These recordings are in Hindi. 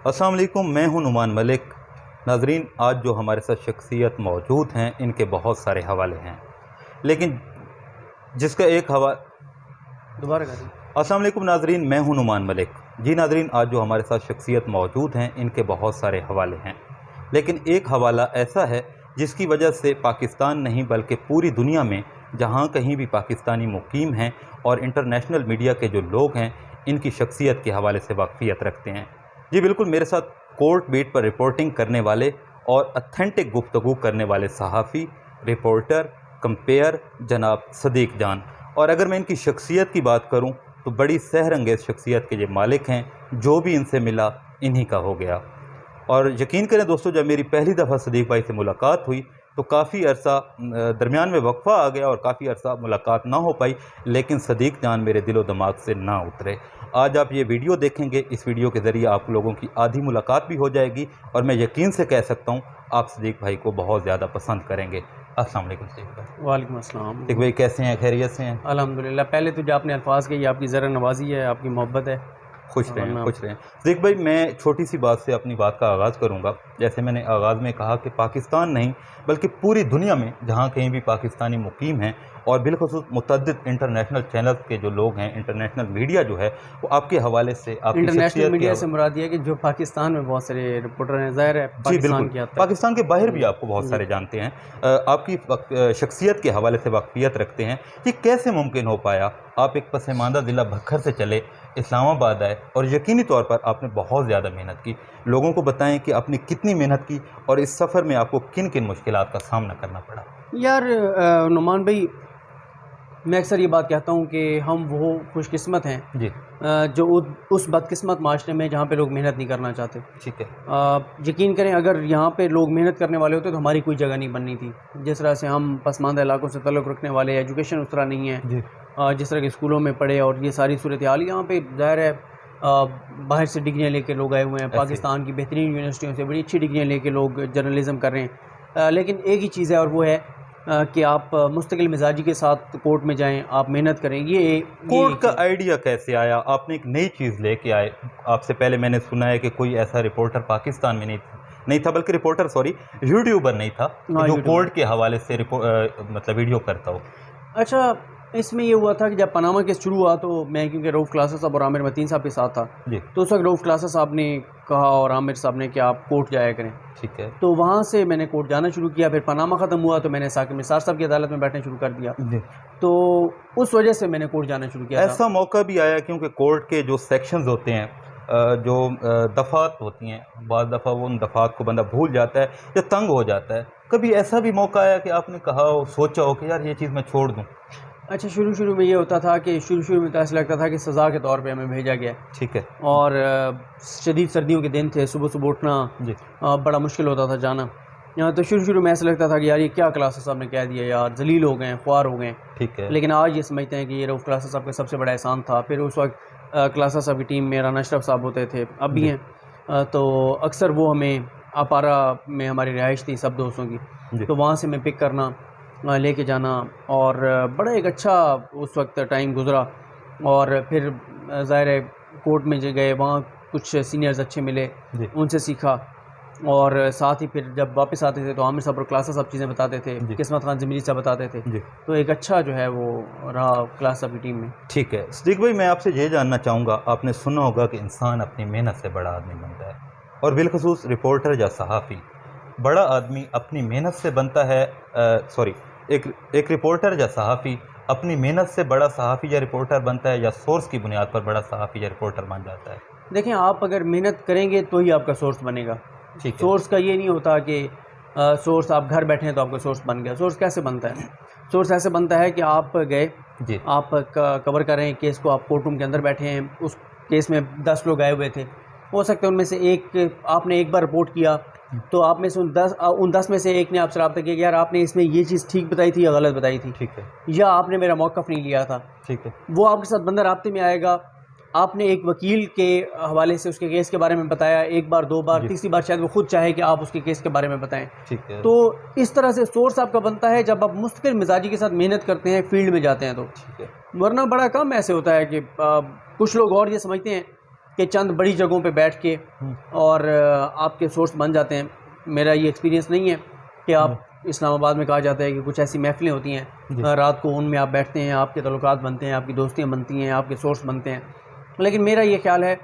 अस्सलाम वालेकुम, मैं हूं नुमान मलिक। नाजरीन, आज जो हमारे साथ शख्सियत मौजूद हैं इनके बहुत सारे हवाले हैं, लेकिन जिसका एक हवा दोबारा करें। अस्सलाम वालेकुम नाजरीन, मैं हूं नुमान मलिक। जी नाजरीन, आज जो हमारे साथ शख्सियत मौजूद हैं इनके बहुत सारे हवाले हैं, लेकिन एक हवाला ऐसा है जिसकी वजह से पाकिस्तान नहीं बल्कि पूरी दुनिया में जहाँ कहीं भी पाकिस्तानी मुकीम हैं और इंटरनेशनल मीडिया के जो लोग हैं इनकी शख्सियत के हवाले से वाकफ़ियत रखते हैं। जी बिल्कुल, मेरे साथ कोर्ट बीट पर रिपोर्टिंग करने वाले और अथेंटिक गुफ्तगू करने वाले सहाफ़ी, रिपोर्टर, कंपेयर जनाब सदीक जान। और अगर मैं इनकी शख्सियत की बात करूं तो बड़ी सहरंगेज़ शख्सियत के ये मालिक हैं। जो भी इनसे मिला इन्हीं का हो गया। और यकीन करें दोस्तों, जब मेरी पहली दफ़ा सदीक भाई से मुलाकात हुई तो काफ़ी अरसा दरमियान में वक्फ़ा आ गया और काफ़ी अरसा मुलाकात ना हो पाई, लेकिन सदीक जान मेरे दिलो दिमाग से ना उतरे। आज आप ये वीडियो देखेंगे, इस वीडियो के ज़रिए आप लोगों की आधी मुलाकात भी हो जाएगी और मैं यकीन से कह सकता हूँ आप सदीक भाई को बहुत ज़्यादा पसंद करेंगे। अस्सलाम वालेकुम सदीक भाई। वालेकुम अस्सलाम। सदीक भाई कैसे हैं, खैरियत से हैं? अल्हम्दुलिल्लाह। पहले तो जो आपने अल्फाज कही, आपकी ज़रा नवाजी है, आपकी मोहब्बत है। खुश रहें, वरना खुश रहें। सदीक भाई, मैं छोटी सी बात से अपनी बात का आगाज़ करूँगा। जैसे मैंने आगाज़ में कहा कि पाकिस्तान नहीं बल्कि पूरी दुनिया में जहाँ कहीं भी पाकिस्तानी मुकीम हैं और बिलख़ुसूस मुतअद्दिद इंटरनेशनल चैनल के जो लोग हैं, इंटरनेशनल मीडिया जो है वो आपके हवाले से आपकी इंटरनेशनल शख्सियत मीडिया के से मुराद ये है कि जो पाकिस्तान में बहुत सारे रिपोर्टर हैं, ज़ाहिर है जी पाकिस्तान बिल्कुल, की हद तक। पाकिस्तान के बाहर भी आपको बहुत जी। सारे जानते हैं। आपकी शख्सियत के हवाले से वाकफ़ियत रखते हैं। ये कैसे मुमकिन हो पाया? आप एक पसमानदा ज़िला भक्खर से चले इस्लामाबाद आए और यकीनी तौर पर आपने बहुत ज़्यादा मेहनत की। लोगों को बताएं कि आपने कितनी मेहनत की और इस सफ़र में आपको किन किन मुश्किलात का सामना करना पड़ा। यार नुमान भाई, मैं अक्सर ये बात कहता हूँ कि हम वो खुशकिस्मत हैं जी जो उस बदकिस्मत माशरे में जहाँ पे लोग मेहनत नहीं करना चाहते। ठीक है। यकीन करें, अगर यहाँ पे लोग मेहनत करने वाले होते तो हमारी कोई जगह नहीं बननी थी। जिस तरह से हम पसमानदा इलाकों से ताल्लुक़ रखने वाले, एजुकेशन उस तरह नहीं है, जी जिस तरह के स्कूलों में पढ़े और ये सारी सूरत हाल, यहाँ पे ज़ाहिर है बाहर से डिग्रियाँ लेके लोग आए हुए हैं। पाकिस्तान की बेहतरीन यूनिवर्सिटियों से बड़ी अच्छी डिग्रियाँ लेके लोग जर्नलिज़म कर रहे हैं। लेकिन एक ही चीज़ है और वो है कि आप मुस्तकिल मिजाजी के साथ कोर्ट में जाएं, आप मेहनत करें। ये कोर्ट का आइडिया कैसे आया? आपने एक नई चीज़ लेके आए। आपसे पहले मैंने सुना है कि कोई ऐसा रिपोर्टर पाकिस्तान में नहीं था, बल्कि रिपोर्टर सॉरी यूट्यूबर नहीं था हाँ, जो कोर्ट के हवाले से मतलब वीडियो करता हो। अच्छा, इसमें ये हुआ था कि जब पनामा केस शुरू हुआ तो मैं, क्योंकि रऊफ़ क्लासा साहब और आमिर मतीन साहब के साथ था, जी तो उस वक्त रऊफ़ क्लासा साहब ने कहा और आमिर साहब ने कि आप कोर्ट जाया करें। ठीक है। तो वहाँ से मैंने कोर्ट जाना शुरू किया। फिर पनामा ख़त्म हुआ तो मैंने साकिब निसार साहब की अदालत में बैठना शुरू कर दिया। जी। तो उस वजह से मैंने कोर्ट जाना शुरू किया था। ऐसा मौका भी आया क्योंकि कोर्ट के जो सेक्शंस होते हैं, जो दफ़ात होती हैं, बाद दफ़ा वो उन दफ़ात को बंदा भूल जाता है या तंग हो जाता है। कभी ऐसा भी मौका आया कि आपने कहा हो, सोचा हो कि यार ये चीज़ मैं छोड़ दूँ? अच्छा, शुरू में ये होता था कि शुरू में तो ऐसा लगता था कि सज़ा के तौर पे हमें भेजा गया है। ठीक है। और शदीद सर्दियों के दिन थे, सुबह उठना जी बड़ा मुश्किल होता था जाना। तो शुरू में ऐसा लगता था कि यार ये क्या क्लासा साहब ने कह दिया, यार जलील हो गए हैं, ख्वार हो गए हैं। ठीक है। लेकिन आज ये समझते हैं कि ये रऊफ़ क्लासा साहब का सबसे बड़ा एहसान था। फिर उस वक्त क्लासा साहब की टीम में राना अशरफ साहब होते थे, अब भी हैं। तो अक्सर वो हमें अपारा में हमारी रिहाइश थी सब दोस्तों की, जी तो वहाँ से मैं पिक करना, लेके जाना, और बड़ा एक अच्छा उस वक्त टाइम गुज़रा। और फिर ज़ाहिर है कोर्ट में जो गए, वहाँ कुछ सीनियर्स अच्छे मिले, जी उनसे सीखा। और साथ ही फिर जब वापस आते थे तो आमिर साहब और क्लासा साहब चीज़ें बताते थे, जी किस्मत खान ज़मीरी साहब बताते थे। जी। तो एक अच्छा जो है वो रहा क्लास साहब की टीम में। ठीक है। सदीक भाई, मैं आपसे ये जानना चाहूँगा, आपने सुना होगा कि इंसान अपनी मेहनत से बड़ा आदमी बनता है और बिलखसूस रिपोर्टर या सहाफ़ी बड़ा आदमी अपनी मेहनत से बनता है। सॉरी, एक रिपोर्टर या सहाफ़ी अपनी मेहनत से बड़ा सहाफ़ी या रिपोर्टर बनता है या सोर्स की बुनियाद पर बड़ा सहाफ़ी या रिपोर्टर बन जाता है? देखें, आप अगर मेहनत करेंगे तो ही आपका सोर्स बनेगा। ठीक है। सोर्स का ये नहीं होता कि सोर्स आप घर बैठे हैं तो आपका सोर्स बन गया। सोर्स कैसे बनता है? सोर्स ऐसे बनता है कि आप गए, जी आप कवर कर रहे हैं केस को, आप कोर्ट रूम के अंदर बैठे हैं, उस केस में 10 लोग आए हुए थे, हो सकता है उनमें से एक, आपने एक बार रिपोर्ट किया तो आप में से उन 10 में से एक ने आपसे रब्ता किया कि यार आपने इसमें ये चीज़ ठीक बताई थी या गलत बताई थी, ठीक है। या आपने मेरा मौक़िफ़ नहीं लिया था। ठीक है। वो आपके साथ बंदा राब्ते में आएगा, आपने एक वकील के हवाले से उसके केस के बारे में बताया, एक बार, दो बार, तीसरी बार शायद वो खुद चाहे कि आप उसके केस के बारे में बताएं। ठीक है। तो इस तरह से सोर्स आपका बनता है जब आप मुस्तकिल मिजाजी के साथ मेहनत करते हैं, फील्ड में जाते हैं तो। ठीक है। वरना बड़ा कम ऐसे होता है कि कुछ लोग और ये समझते हैं कि चंद बड़ी जगहों पे बैठ के और आपके सोर्स बन जाते हैं। मेरा ये एक्सपीरियंस नहीं है कि आप इस्लामाबाद में कहा जाता है कि कुछ ऐसी महफिलें होती हैं रात को, उनमें आप बैठते हैं, आपके तल्लुकात बनते हैं, आपकी दोस्तियाँ बनती हैं, आपके सोर्स बनते हैं। लेकिन मेरा ये ख्याल है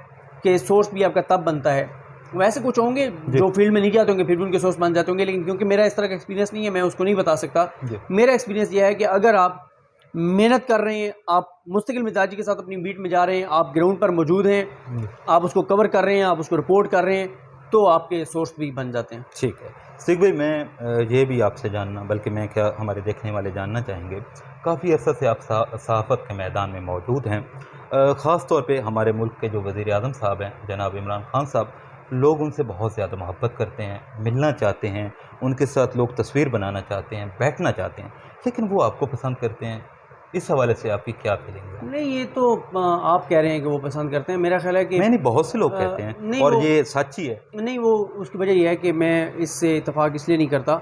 कि सोर्स भी आपका तब बनता है, वैसे कुछ होंगे जो फील्ड में नहीं जाते होंगे फिर भी उनके सोर्स बन जाते होंगे, लेकिन क्योंकि मेरा इस तरह का एक्सपीरियंस नहीं है मैं उसको नहीं बता सकता। मेरा एक्सपीरियंस ये है कि अगर आप मेहनत कर रहे हैं, आप मुस्तकिल मिजाजी के साथ अपनी बीट में जा रहे हैं, आप ग्राउंड पर मौजूद हैं, आप उसको कवर कर रहे हैं, आप उसको रिपोर्ट कर रहे हैं, तो आपके सोर्स भी बन जाते हैं। ठीक है सिद्दीक भाई, मैं ये भी आपसे जानना, बल्कि मैं क्या हमारे देखने वाले जानना चाहेंगे, काफ़ी अर्सा से आप सहाफ़त के मैदान में मौजूद हैं। ख़ास तौर पे हमारे मुल्क के जो वज़ीर आज़म साहब हैं जनाब इमरान खान साहब, लोग उनसे बहुत ज़्यादा मोहब्बत करते हैं, मिलना चाहते हैं, उनके साथ लोग तस्वीर बनाना चाहते हैं, बैठना चाहते हैं, लेकिन वो आपको पसंद करते हैं। इस हवाले से आपकी क्या फीलिंग है? नहीं, ये तो आप कह रहे हैं कि वो पसंद करते हैं, मेरा ख्याल है कि नहीं, बहुत से लोग कहते हैं और ये सच ही है। नहीं, वो उसकी वजह यह है कि मैं इससे इत्तफाक इसलिए नहीं करता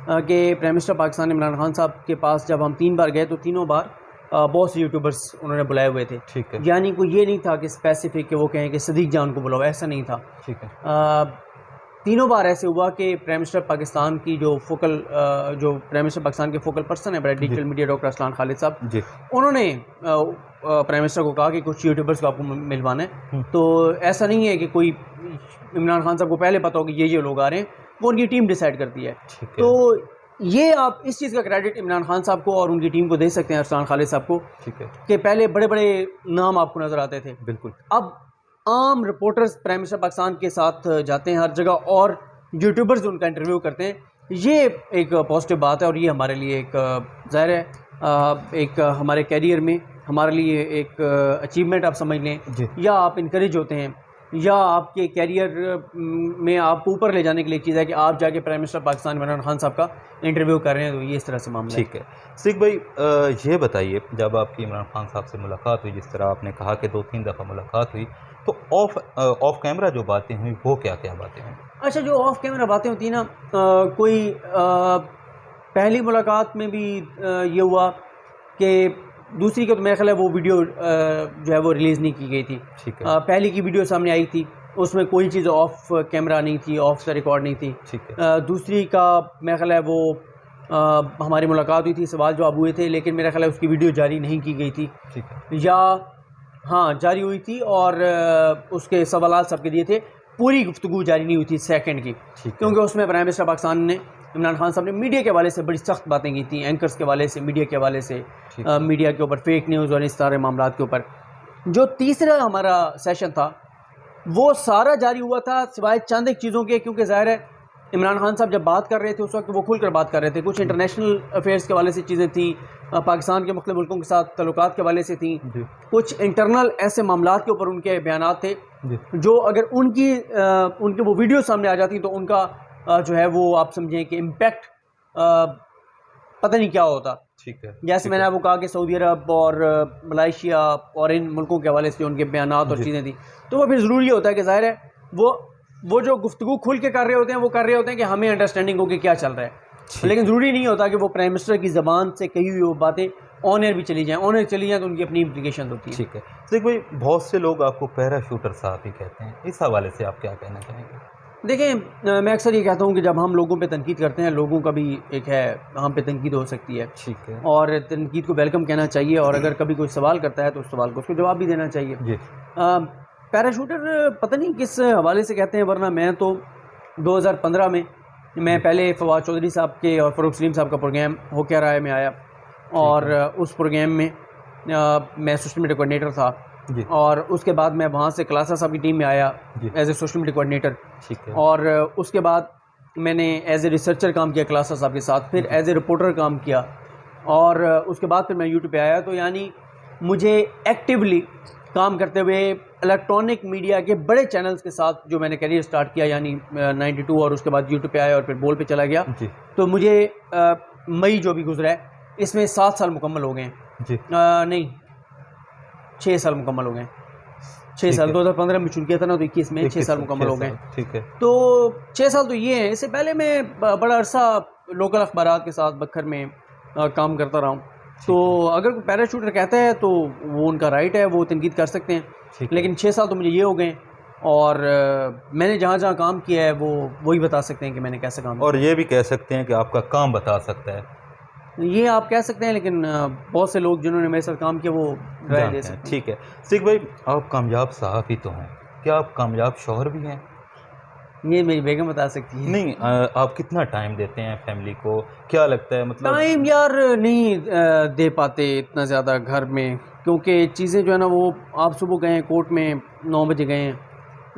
कि प्राइम मिनिस्टर पाकिस्तान इमरान खान साहब के पास जब हम 3 बार गए तो तीनों बार बहुत से यूट्यूबर्स उन्होंने बुलाए हुए थे। ठीक है। यानी कोई ये नहीं था कि स्पेसिफिक कि वो कहें कि सदीक जान को बुलाओ, ऐसा नहीं था। ठीक है। तीनों बार ऐसे हुआ कि प्राइम मिनिस्टर पाकिस्तान की जो प्राइम मिनिस्टर पाकिस्तान के फोकल पर्सन है बड़े digital media, doctor Aslan Khalid साहब, उन्होंने प्राइम मिनिस्टर को कहा कि कुछ यूट्यूबर्स को आपको मिलवाना है। तो ऐसा नहीं है कि कोई इमरान खान साहब को पहले पता हो कि ये लोग आ रहे हैं, वो उनकी टीम डिसाइड करती है। तो ये आप इस चीज़ का क्रेडिट इमरान खान साहब को और उनकी टीम को दे सकते हैं, असलान खालिद साहब को। ठीक है कि पहले बड़े बड़े नाम आपको नज़र आते थे, बिल्कुल। अब आम रिपोर्टर्स प्राइम मिनिस्टर पाकिस्तान के साथ जाते हैं हर जगह और यूट्यूबर्स उनका इंटरव्यू करते हैं। ये एक पॉजिटिव बात है और ये हमारे लिए एक ज़ाहिर है एक हमारे कैरियर में हमारे लिए एक अचीवमेंट आप समझ लें, या आप इनकरेज होते हैं, या आपके कैरियर में आपको ऊपर ले जाने के लिए एक चीज़ है कि आप जाके प्राइम मिनिस्टर पाकिस्तान इमरान खान साहब का इंटरव्यू कर रहे हैं। तो ये इस तरह से मामला। ठीक है सिद्दीक भाई, ये बताइए, जब आपकी इमरान खान साहब से मुलाकात हुई, जिस तरह आपने कहा कि 2-3 दफ़ा मुलाकात हुई, तो ऑफ कैमरा जो बातें हुई वो क्या क्या बातें हुई? अच्छा, जो ऑफ कैमरा बातें होती हैं ना, कोई पहली मुलाकात में भी ये हुआ कि दूसरी का तो मेरा ख्याल है वो वीडियो जो है वो रिलीज़ नहीं की गई थी। ठीक है। पहली की वीडियो सामने आई थी, उसमें कोई चीज़ ऑफ कैमरा नहीं थी, ऑफ से रिकॉर्ड नहीं थी। ठीक है। दूसरी का मेरा ख्याल है वो हमारी मुलाकात हुई थी, सवाल जवाब हुए थे, लेकिन मेरा ख्याल है उसकी वीडियो जारी नहीं की गई थी। ठीक है। या हाँ, जारी हुई थी और उसके सवालात सबके दिए थे, पूरी गुफ्तगू जारी नहीं हुई थी सेकंड की, क्योंकि उसमें प्राइम मिनिस्टर पाकिस्तान ने इमरान खान साहब ने मीडिया के हवाले से बड़ी सख्त बातें की थी, एंकर्स के हवाले से, मीडिया के हवाले से, मीडिया के ऊपर फेक न्यूज़ और इस सारे मामलों के ऊपर। जो तीसरा हमारा सेशन था वो सारा जारी हुआ था सिवाय चंद एक चीज़ों के, क्योंकि ज़ाहिर है इमरान खान साहब जब बात कर रहे थे उस वक्त वो खुलकर बात कर रहे थे। कुछ इंटरनेशनल अफेयर्स के हवाले से चीज़ें थी, पाकिस्तान के मुख्तलिफ मुल्कों के साथ तल्लुकात के हवाले से थी, कुछ इंटरनल ऐसे मामलात के ऊपर उनके बयानात थे जो अगर उनके वो वीडियो सामने आ जाती तो उनका जो है वो आप समझें कि इम्पैक्ट पता नहीं क्या होता। ठीक है। जैसे मैंने आपको कहा कि सऊदी अरब और मलेशिया और इन मुल्कों के हवाले से उनके बयानात और चीज़ें थी, तो वो फिर ज़रूरी होता है कि ज़ाहिर है वो जो गुफ्तगू खुल के कर रहे होते हैं वो कर रहे होते हैं कि हमें अंडरस्टैंडिंग हो कि क्या चल रहा है, लेकिन ज़रूरी नहीं होता कि वो प्राइम मिनिस्टर की ज़बान से कही हुई वो बातें ऑन एयर भी चली जाएँ। ऑन एयर चली जाएँ तो उनकी अपनी इम्प्लीकेशन होती है। ठीक है। सिद्दीक भाई, बहुत से लोग आपको पैराशूटर साहब ही कहते हैं, इस हवाले से आप क्या कहना चाहेंगे? देखें, मैं अक्सर ये कहता हूँ कि जब हम लोगों पे तनकीद करते हैं, लोगों का भी एक है, हम पे तनकीद हो सकती है। ठीक है। और तनकीद को वेलकम कहना चाहिए, और अगर कभी कोई सवाल करता है तो उस सवाल को उसको जवाब भी देना चाहिए। जी। पैराशूटर पता नहीं किस हवाले से कहते हैं, वरना मैं तो 2015 में मैं पहले फवाद चौधरी साहब के और फ़रूख सलीम साहब का प्रोग्राम हो क्या रहा है में आया, और उस प्रोग्राम में मैं सोशल मीडिया कोऑर्डिनेटर था, और उसके बाद मैं वहाँ से क्लासा साहब की टीम में आया as a social media coordinator. ठीक है। और उसके बाद मैंने एज ए रिसर्चर काम किया क्लासा साहब के साथ, फिर एज ए रिपोर्टर काम किया, और उसके बाद फिर मैं यूट्यूब पे आया। तो यानी मुझे एक्टिवली काम करते हुए इलेक्ट्रॉनिक मीडिया के बड़े चैनल्स के साथ जो मैंने करियर स्टार्ट किया, यानी 92, और उसके बाद यूट्यूब पे आया और फिर बोल पे चला गया। तो मुझे मई जो भी गुजरा है इसमें 7 साल मुकम्मल हो गए हैं। नहीं, 6 साल मुकम्मल हो गए। 6 साल 2015 में शुरू किया था ना, तो 21 में 6 साल मुकम्मल हो गए। ठीक है। तो 6 साल तो ये है। इससे पहले मैं बड़ा अरसा लोकल अखबारात के साथ बखर में काम करता रहा हूँ, तो अगर कोई पैराशूटर कहता है तो वो उनका राइट है, वो तनकीद कर सकते हैं। लेकिन 6 साल तो मुझे ये हो गए और मैंने जहाँ जहाँ काम किया है वो वही बता सकते हैं कि मैंने कैसे काम किया। और ये भी कह सकते हैं कि आपका काम बता सकता है, ये आप कह सकते हैं, लेकिन बहुत से लोग जिन्होंने मेरे साथ काम किया वो राय दे सकते हैं। ठीक है सिद्दीक भाई, आप कामयाब सहाफ़ी तो हैं, क्या आप कामयाब शौहर भी हैं? ये मेरी बेगम बता सकती है। नहीं, आप कितना टाइम देते हैं फैमिली को, क्या लगता है मतलब? टाइम यार नहीं दे पाते इतना ज़्यादा घर में, क्योंकि चीज़ें जो है ना वो, आप सुबह गए कोर्ट में 9 बजे गए,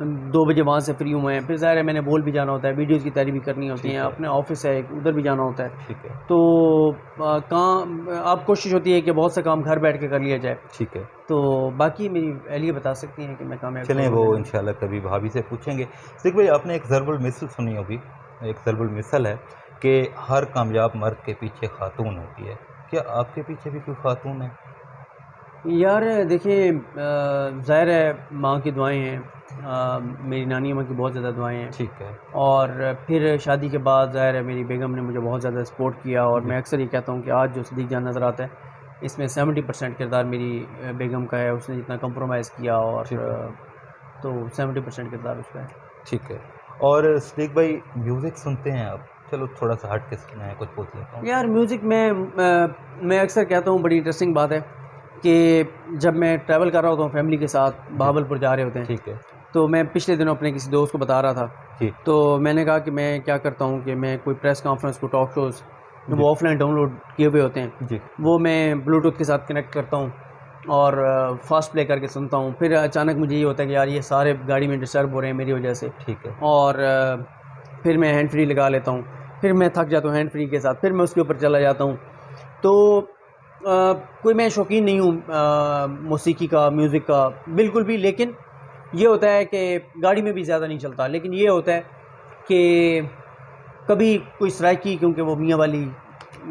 2 बजे वहाँ से फ्री हुए हैं, फिर ज़ाहिर है मैंने बोल भी जाना होता है, वीडियोज़ की तैयारी भी करनी होती है, अपने ऑफिस है उधर भी जाना होता है। ठीक है। तो काम, आप कोशिश होती है कि बहुत से काम घर बैठ के कर लिया जाए। ठीक है। तो बाकी मेरी अहलिया बता सकती हैं कि मैं कामयाब। चलें वो इंशाल्लाह कभी भाभी से पूछेंगे। सिद्दीक भाई, आपने एक ज़रबुल मिसल सुनी होगी, एक ज़रबुल मिसल है कि हर कामयाब मर्द के पीछे खातून होती है। क्या आपके पीछे भी कोई खातून है? यार देखिए, ज़ाहिर है माँ की दुआएं हैं, मेरी नानी अम्मा की बहुत ज़्यादा दुआएं हैं। ठीक है। और फिर शादी के बाद ज़ाहिर है मेरी बेगम ने मुझे बहुत ज़्यादा सपोर्ट किया, और मैं अक्सर ये कहता हूँ कि आज जो सिद्दीक जान नज़र आता है, इसमें 70% किरदार मेरी बेगम का है। उसने जितना कंप्रोमाइज़ किया, और तो 70% किरदार उसका है। ठीक है। और सिद्दीक भाई, म्यूज़िक सुनते हैं आप? चलो थोड़ा सा हट के सुना है, कुछ पूछ लेता हूँ। यार म्यूज़िक में मैं अक्सर कहता हूँ, बड़ी इंटरेस्टिंग बात है कि जब मैं ट्रैवल कर रहा होता हूँ फैमिली के साथ, बहावलपुर जा रहे होते हैं, ठीक है, तो मैं पिछले दिनों अपने किसी दोस्त को बता रहा था, तो मैंने कहा कि मैं क्या करता हूँ कि मैं कोई प्रेस कॉन्फ्रेंस को, टॉक शोज़ वो ऑफलाइन डाउनलोड किए हुए होते हैं जी, वो मैं ब्लूटूथ के साथ कनेक्ट करता हूँ और फास्ट प्ले करके सुनता हूँ। फिर अचानक मुझे ये होता है कि यार ये सारे गाड़ी में डिस्टर्ब हो रहे हैं मेरी वजह से। ठीक है। और फिर मैं हैंड फ्री लगा लेता हूँ, फिर मैं थक जाता हूँ हैंड फ्री के साथ, फिर मैं उसके ऊपर चला जाता हूँ। तो कोई मैं शौकीन नहीं हूँ मौसीकी का, म्यूज़िक का बिल्कुल भी, लेकिन ये होता है कि गाड़ी में भी ज़्यादा नहीं चलता, लेकिन ये होता है कि कभी कोई सराइकी, क्योंकि वो मियाँ वाली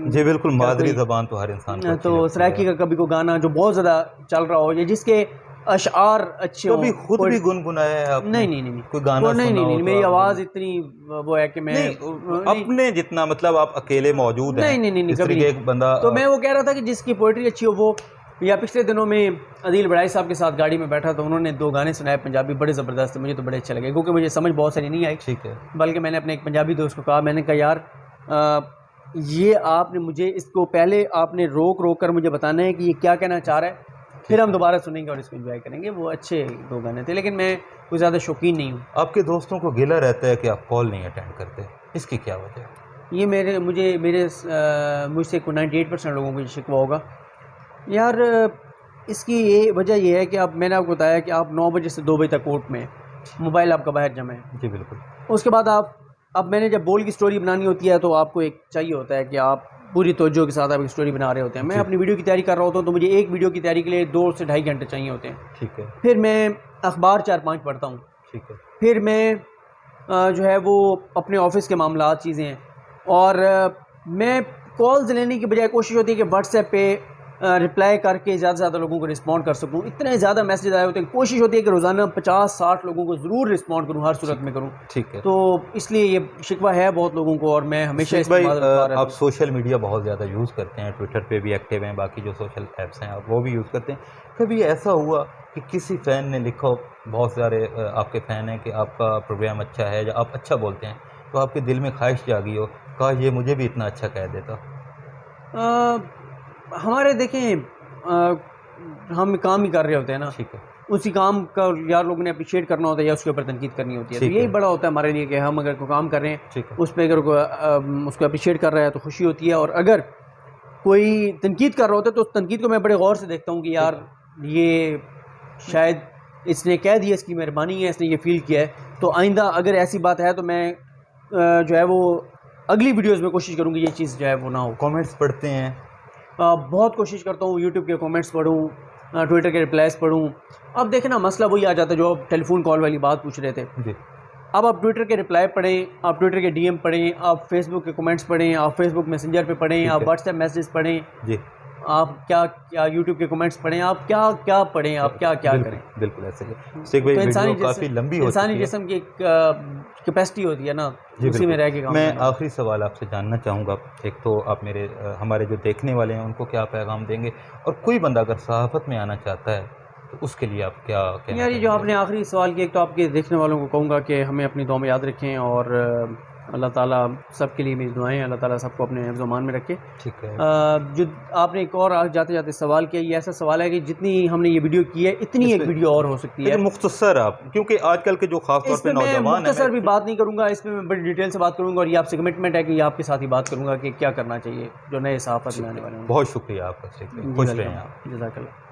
जी बिल्कुल, मादरी ज़बान तो हर इंसान को, तो सराइकी का कभी कोई गाना जो बहुत ज़्यादा चल रहा हो, या जिसके अशआर अच्छे हो, कभी खुद भी गुनगुनाया है आपने? नहीं कोई गाना नहीं, मेरी आवाज़ इतनी वो है कि मैं अपने जितना, मतलब आप अकेले मौजूद हैं, नहीं कभी एक बंदा। तो मैं वो कह रहा था कि जिसकी पोइट्री अच्छी हो वो, या पिछले दिनों में अदील बड़ाई साहब के साथ गाड़ी में बैठा, तो उन्होंने 2 गाने सुनाए पंजाबी, बड़े ज़बरदस्त, मुझे तो बड़े अच्छे लगे, क्योंकि मुझे समझ बहुत सारी नहीं आई। ठीक है। बल्कि मैंने अपने एक पंजाबी दोस्त को कहा, मैंने कहा यार ये आपने मुझे इसको पहले आपने रोक कर मुझे बताना है कि ये क्या कहना चाह रहा है, फिर हम दोबारा सुनेंगे और इसको एंजॉय करेंगे। वो अच्छे 2 गाने थे, लेकिन मैं कोई ज़्यादा शौकीन नहीं हूँ। आपके दोस्तों को गिला रहता है कि आप कॉल नहीं अटेंड करते, इसकी क्या वजह है? ये मुझसे 98% लोगों को ये शिकवा होगा यार। इसकी ये वजह ये है कि अब मैंने आपको बताया कि आप 9 बजे से 2 बजे तक कोर्ट में, मोबाइल आपका बाहर जमा है। जी बिल्कुल। उसके बाद अब मैंने जब बोल की स्टोरी बनानी होती है तो आपको एक चाहिए होता है कि आप पूरी तवज्जो के साथ आप एक स्टोरी बना रहे होते हैं। मैं अपनी वीडियो की तैयारी कर रहा होता हूँ, तो मुझे एक वीडियो की तैयारी के लिए 2 से ढाई घंटे चाहिए होते हैं। ठीक है। फिर मैं अखबार 4-5 पढ़ता हूँ। ठीक है। फिर मैं जो है वो अपने ऑफिस के मामला चीज़ें हैं, और मैं कॉल्स लेने की बजाय कोशिश होती है कि व्हाट्सएप पे रिप्लाई करके ज़्यादा से ज़्यादा लोगों को रिस्पॉन्ड कर सकूँ। इतने ज़्यादा मैसेज आए होते हैं, कोशिश होती है कि रोज़ाना 50-60 लोगों को ज़रूर रिस्पॉन्ड करूँ, हर सूरत में करूँ। ठीक है। तो इसलिए ये शिकवा है बहुत लोगों को, और मैं हमेशा भाई, आप सोशल मीडिया बहुत ज़्यादा यूज़ करते हैं, ट्विटर पे भी एक्टिव हैं, बाकी जो सोशल ऐप्स हैं आप वो भी यूज़ करते हैं। कभी ऐसा हुआ कि किसी फ़ैन ने लिखा हो, बहुत सारे आपके फ़ैन हैं, कि आपका प्रोग्राम अच्छा है या आप अच्छा बोलते हैं, तो आपके दिल में ख्वाहिश जागी हो, काश ये मुझे भी इतना अच्छा कह देता? हमारे देखें, हम काम ही कर रहे होते हैं ना, ठीक है, उसी काम का यार लोगों ने अप्रिशिएट करना होता है या उसके ऊपर तनकीद करनी होती है। तो यही बड़ा होता है हमारे लिए कि हम अगर कोई काम कर रहे हैं, उस पर अगर उसको अप्रिशिएट कर रहा है तो खुशी होती है, और अगर कोई तनकीद कर रहा होता है तो उस तनकीद को मैं बड़े गौर से देखता हूँ कि यार ये शायद इसने कह दिया, इसकी मेहरबानी है, इसने ये फील किया है, तो आइंदा अगर ऐसी बात है तो मैं जो है वो अगली वीडियोज़ में कोशिश करूँगी ये चीज़ जो है वो ना हो। कमेंट्स पढ़ते हैं? बहुत कोशिश करता हूँ यूट्यूब के कमेंट्स पढूँ, ट्विटर के रिप्लाइज पढूँ। अब देखें ना, मसला वही आ जाता है जो आप टेलीफोन कॉल वाली बात पूछ रहे थे जी। अब आप ट्विटर के रिप्लाई पढ़ें, आप ट्विटर के डीएम पढ़ें, आप फेसबुक के कमेंट्स पढ़ें, आप फेसबुक मैसेंजर पे पढ़ें, आप व्हाट्सएप मैसेज पढ़ें जी, आप क्या यूट्यूब के कमेंट्स पढ़ें, आप क्या पढ़ें, आप क्या करें। बिल्कुल ऐसे ही। तो इंसानी लंबी इंसानी जिस्म की कैपेसिटी होती है ना, जी उसी में बिल्कुल। रह के काम मैं करना। आखिरी सवाल आपसे जानना चाहूँगा, एक तो आप मेरे हमारे जो देखने वाले हैं उनको क्या पैगाम देंगे, और कोई बंदा अगर सहाफ़त में आना चाहता है तो उसके लिए आप क्या कहना यार ये जो चाहेंगे? आपने आखिरी सवाल किया, एक तो आपके देखने वालों को कहूँगा कि हमें अपनी दुआ में याद रखें, और अल्लाह ताला सबके लिए मेरी दुआएं, अल्लाह ताला सबको अपने हिफ्ज़ मान में रखे। ठीक है। जो आपने एक और आज जाते जाते सवाल किया, ये ऐसा सवाल है कि जितनी हमने ये वीडियो की है इतनी एक इसमें वीडियो और हो सकती है। लेकिन मुख्तसर आप, क्योंकि आजकल के जो ख़ास तौर पे इसमें मैं नौजवान हैं मुख्तसर भी मैं बात नहीं करूँगा, इसमें मैं बड़ी डिटेल से बात करूँगा, और ये आपसे कमिटमेंट है कि ये आपके साथ ही बात करूँगा कि क्या करना चाहिए जो नए सहाफ़त में आने वाले हैं। बहुत शुक्रिया आपका, शुक्रिया। जी खुश वेलकम, रहें आप। जज़ाकल्लाह।